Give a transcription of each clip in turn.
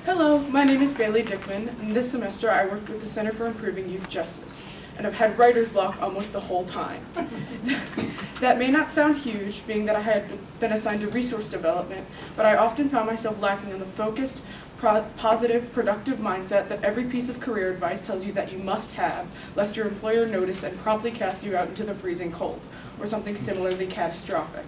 Hello, my name is Bailey Dickman, and this semester I worked with the Center for Improving Youth Justice, and I've had writer's block almost the whole time. That may not sound huge, being that I had been assigned to resource development, but I often found myself lacking in the focused, positive, productive mindset that every piece of career advice tells you that you must have, lest your employer notice and promptly cast you out into the freezing cold, or something similarly catastrophic.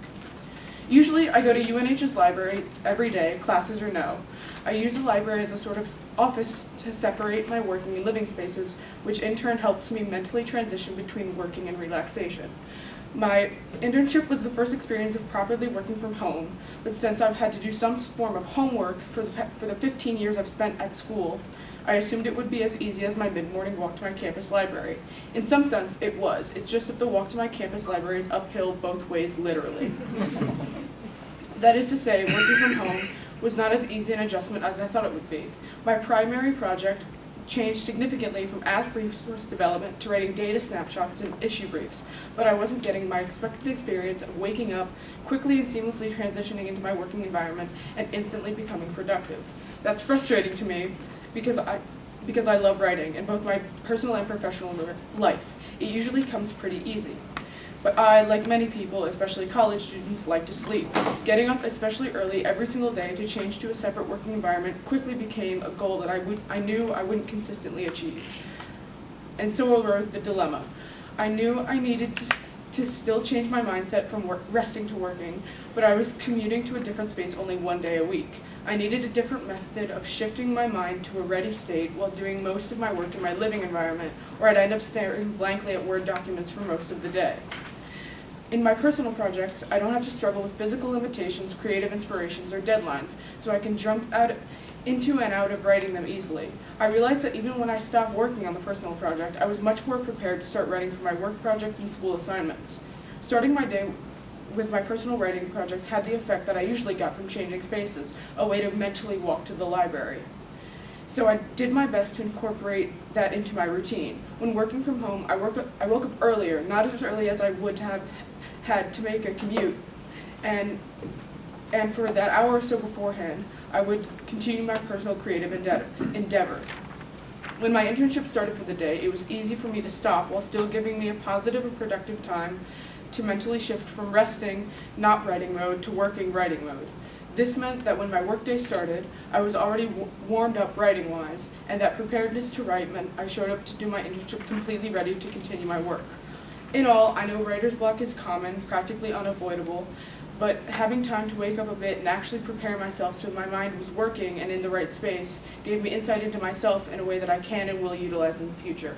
Usually, I go to UNH's library every day, classes or no. I use the library as a sort of office to separate my working and living spaces, which in turn helps me mentally transition between working and relaxation. My internship was the first experience of properly working from home, but since I've had to do some form of homework for the 15 years I've spent at school, I assumed it would be as easy as my mid-morning walk to my campus library. In some sense, it was. It's just that the walk to my campus library is uphill both ways, literally. That is to say, working from home was not as easy an adjustment as I thought it would be. My primary project changed significantly from resource development to writing data snapshots and issue briefs, but I wasn't getting my expected experience of waking up, quickly and seamlessly transitioning into my working environment, and instantly becoming productive. That's frustrating to me because I love writing in both my personal and professional life. It usually comes pretty easy. But I, like many people, especially college students, like to sleep. Getting up especially early every single day to change to a separate working environment quickly became a goal that I knew I wouldn't consistently achieve. And so arose the dilemma. I knew I needed to still change my mindset from resting to working, but I was commuting to a different space only one day a week. I needed a different method of shifting my mind to a ready state while doing most of my work in my living environment, or I'd end up staring blankly at Word documents for most of the day. In my personal projects, I don't have to struggle with physical limitations, creative inspirations, or deadlines, so I can jump into and out of writing them easily. I realized that even when I stopped working on the personal project, I was much more prepared to start writing for my work projects and school assignments. Starting my day with my personal writing projects had the effect that I usually got from changing spaces, a way to mentally walk to the library. So I did my best to incorporate that into my routine. When working from home, I woke up earlier, not as early as I would have had to make a commute, and for that hour or so beforehand, I would continue my personal creative endeavor. When my internship started for the day, it was easy for me to stop while still giving me a positive and productive time to mentally shift from resting, not writing mode, to working writing mode. This meant that when my workday started, I was already warmed up writing-wise, and that preparedness to write meant I showed up to do my internship completely ready to continue my work. In all, I know writer's block is common, practically unavoidable, but having time to wake up a bit and actually prepare myself so my mind was working and in the right space gave me insight into myself in a way that I can and will utilize in the future.